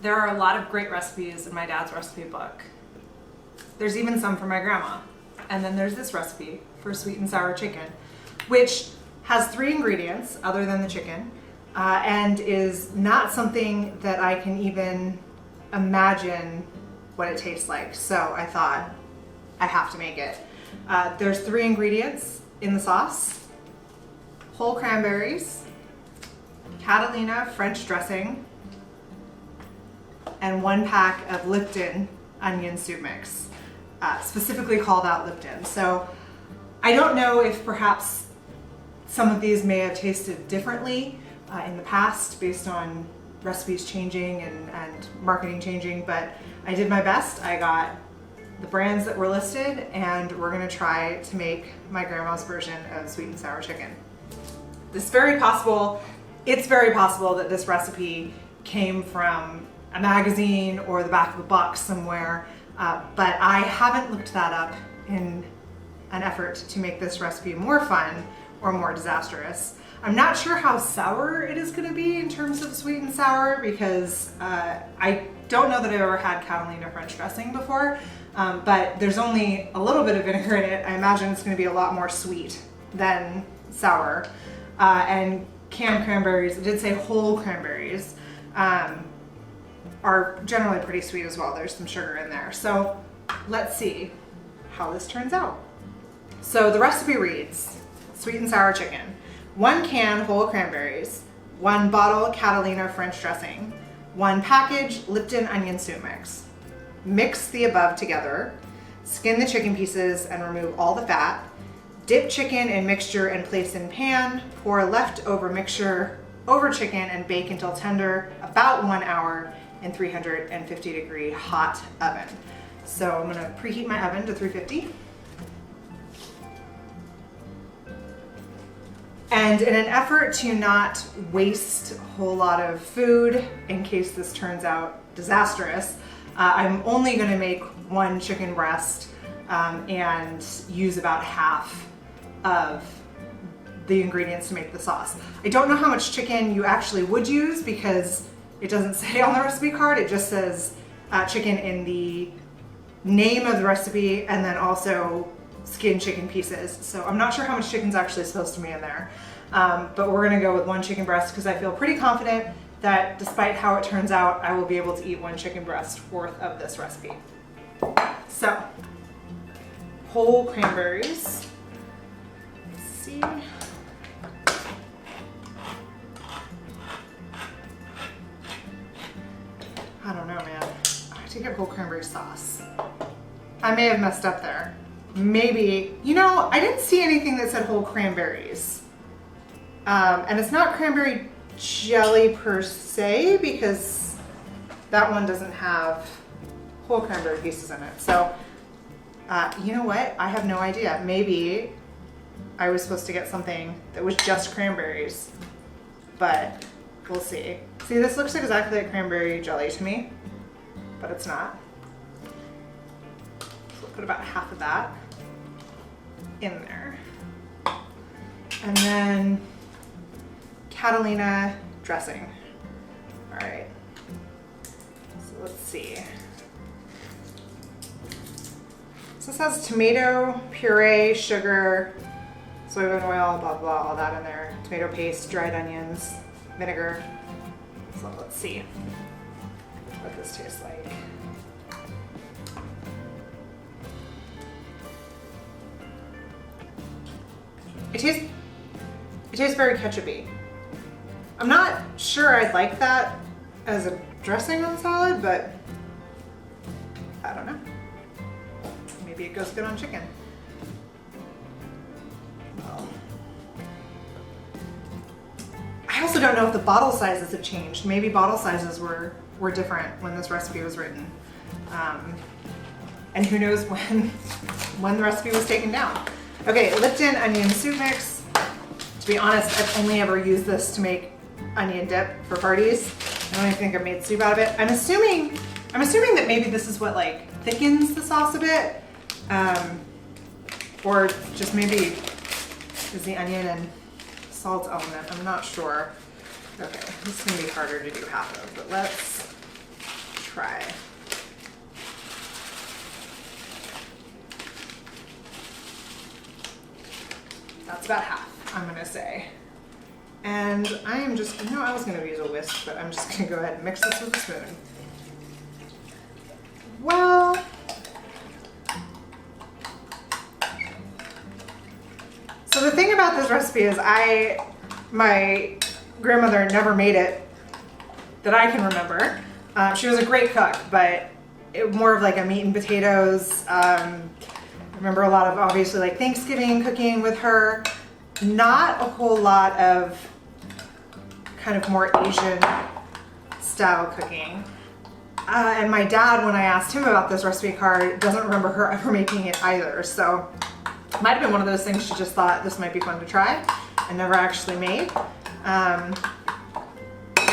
There are a lot of great recipes in my dad's recipe book. There's even some from my grandma. And then there's this recipe for sweet and sour chicken, which has 3 ingredients other than the chicken, and is not something that I can even imagine what it tastes like. So I thought I have to make it. There's 3 ingredients in the sauce: whole cranberries, Catalina French dressing, and 1 pack of Lipton onion soup mix, specifically called out Lipton. So I don't know if perhaps some of these may have tasted differently in the past based on recipes changing and marketing changing, but I did my best. I got the brands that were listed, and we're gonna try to make my grandma's version of sweet and sour chicken. It's very possible that this recipe came from a magazine or the back of a box somewhere, but I haven't looked that up in an effort to make this recipe more fun or more disastrous. I'm not sure how sour it is gonna be in terms of sweet and sour, because I don't know that I've ever had Catalina French dressing before, but there's only a little bit of vinegar in it. I imagine it's gonna be a lot more sweet than sour. And canned cranberries, it did say whole cranberries, are generally pretty sweet as well. There's some sugar in there. So let's see how this turns out. So the recipe reads: sweet and sour chicken, 1 can whole cranberries, 1 bottle Catalina French dressing, 1 package Lipton onion soup mix. Mix the above together, skin the chicken pieces and remove all the fat. Dip chicken in mixture and place in pan. Pour leftover mixture over chicken and bake until tender, about 1 hour in 350 degree hot oven. So I'm gonna preheat my oven to 350. And in an effort to not waste a whole lot of food in case this turns out disastrous, I'm only gonna make 1 chicken breast and use about half of the ingredients to make the sauce. I don't know how much chicken you actually would use because it doesn't say on the recipe card. It just says chicken in the name of the recipe, and then also skinned chicken pieces. So I'm not sure how much chicken's actually supposed to be in there. But we're gonna go with 1 chicken breast because I feel pretty confident that despite how it turns out, I will be able to eat 1 chicken breast worth of this recipe. So, whole cranberries. Let's see. I don't know, man. I have to get whole cranberry sauce. I may have messed up there. Maybe, you know, I didn't see anything that said whole cranberries. And it's not cranberry jelly per se, because that one doesn't have whole cranberry pieces in it. So, you know what? I have no idea. Maybe I was supposed to get something that was just cranberries, but we'll see. See, this looks exactly like cranberry jelly to me, but it's not. So we'll put about half of that in there. And then Catalina dressing. All right, so let's see. So this has tomato, puree, sugar, soybean oil, blah, blah, all that in there. Tomato paste, dried onions, vinegar. So let's see what this tastes like. It tastes very ketchup-y. I'm not sure I'd like that as a dressing on salad, but I don't know. Maybe it goes good on chicken. Well, I also don't know if the bottle sizes have changed. Maybe bottle sizes were different when this recipe was written. And who knows when the recipe was taken down. Okay, Lipton onion soup mix. To be honest, I've only ever used this to make onion dip for parties. I don't even think I've made soup out of it. I'm assuming that maybe this is what like thickens the sauce a bit, or just maybe is the onion and salt element. I'm not sure. Okay, this is gonna be harder to do half of, but let's try. That's about half, I'm gonna say. And I am just, no, I was gonna use a whisk, but I'm just gonna go ahead and mix this with a spoon. Well, so the thing about this recipe is my grandmother never made it that I can remember. She was a great cook, but more of like a meat and potatoes. I remember a lot of obviously like Thanksgiving cooking with her. Not a whole lot of kind of more Asian style cooking. And my dad, when I asked him about this recipe card, doesn't remember her ever making it either. So it might have been one of those things she just thought this might be fun to try and never actually made. And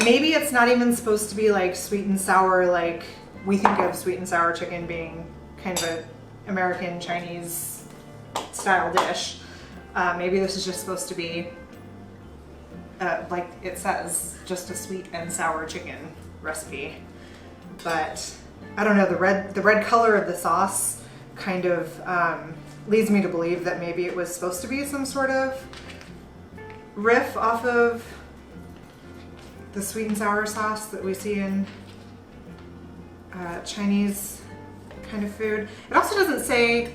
maybe it's not even supposed to be like sweet and sour, like we think of sweet and sour chicken being kind of an American Chinese style dish. Maybe this is just supposed to be, like it says, just a sweet and sour chicken recipe. But I don't know, the red color of the sauce kind of leads me to believe that maybe it was supposed to be some sort of riff off of the sweet and sour sauce that we see in Chinese kind of food. It also doesn't say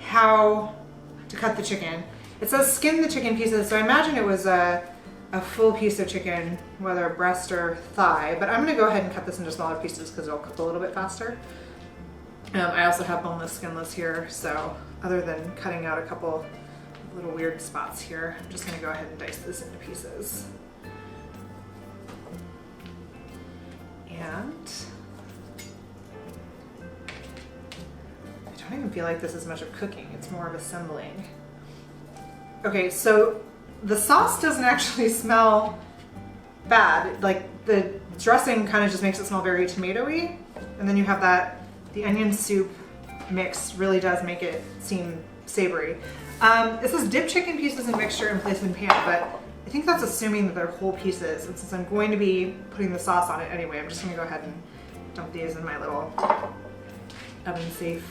how to cut the chicken. It says skin the chicken pieces, so I imagine it was a full piece of chicken, whether breast or thigh, but I'm gonna go ahead and cut this into smaller pieces because it'll cook a little bit faster. I also have boneless, skinless here, so other than cutting out a couple little weird spots here, I'm just gonna go ahead and dice this into pieces. And I don't even feel like this is much of cooking, it's more of assembling. Okay, so the sauce doesn't actually smell bad. Like the dressing kind of just makes it smell very tomatoey. And then you have the onion soup mix really does make it seem savory. It says dip chicken pieces in mixture and place in pan, but I think that's assuming that they're whole pieces. And since I'm going to be putting the sauce on it anyway, I'm just gonna go ahead and dump these in my little oven safe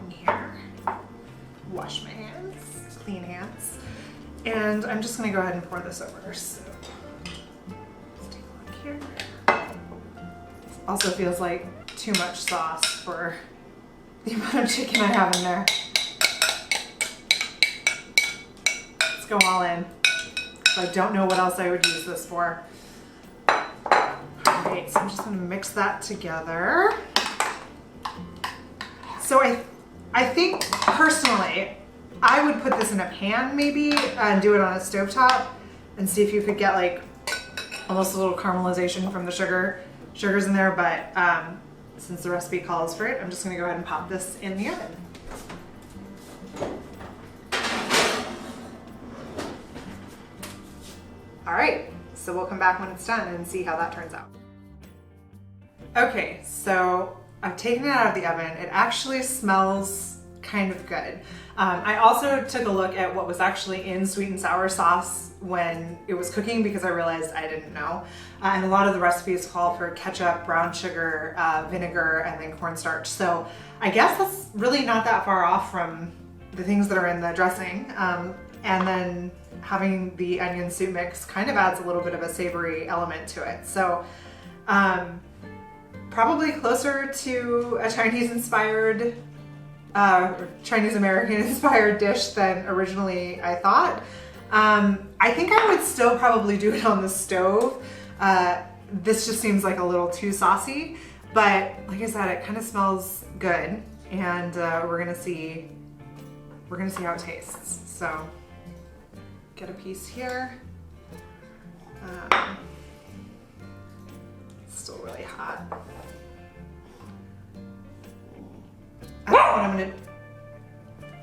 here. Wash my hands, clean hands. And I'm just gonna go ahead and pour this over. So let's take a look here. This also feels like too much sauce for the amount of chicken I have in there. Let's go all in. So I don't know what else I would use this for. Alright, so I'm just gonna mix that together. So I think personally, I would put this in a pan maybe and do it on a stovetop and see if you could get like almost a little caramelization from the sugars in there, but since the recipe calls for it, I'm just gonna go ahead and pop this in the oven. All right, so we'll come back when it's done and see how that turns out. Okay, so I've taken it out of the oven. It actually smells kind of good. I also took a look at what was actually in sweet and sour sauce when it was cooking because I realized I didn't know. And a lot of the recipes call for ketchup, brown sugar, vinegar, and then cornstarch. So I guess that's really not that far off from the things that are in the dressing. And then having the onion soup mix kind of adds a little bit of a savory element to it. So probably closer to a Chinese-inspired Chinese-American inspired dish than originally I thought. I think I would still probably do it on the stove. This just seems like a little too saucy, but like I said, it kind of smells good, and we're gonna see how it tastes. So get a piece here. It's still really hot.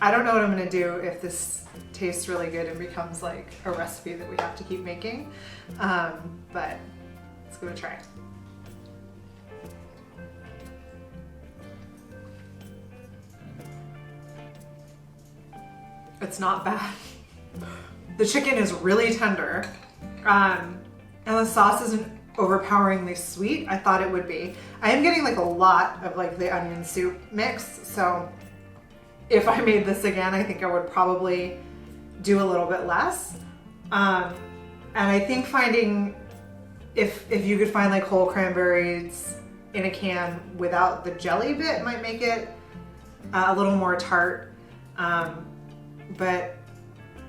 I don't know what I'm gonna do if this tastes really good and becomes like a recipe that we have to keep making, but let's give it a try. It's not bad. The chicken is really tender, and the sauce isn't overpoweringly sweet I thought it would be. I am getting like a lot of like the onion soup mix, so if I made this again, I think I would probably do a little bit less. And I think finding, if you could find like whole cranberries in a can without the jelly bit might make it a little more tart. But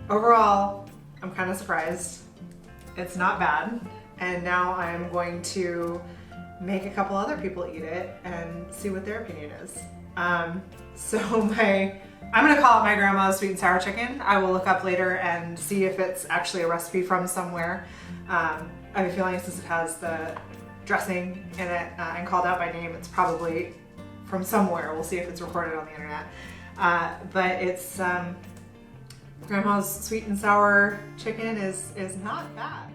overall, I'm kind of surprised. It's not bad. And now I'm going to make a couple other people eat it and see what their opinion is. So I'm gonna call it my grandma's sweet and sour chicken. I will look up later and see if it's actually a recipe from somewhere. I have a feeling since it has the dressing in it and called out by name, it's probably from somewhere. We'll see if it's recorded on the internet. But it's grandma's sweet and sour chicken is not bad.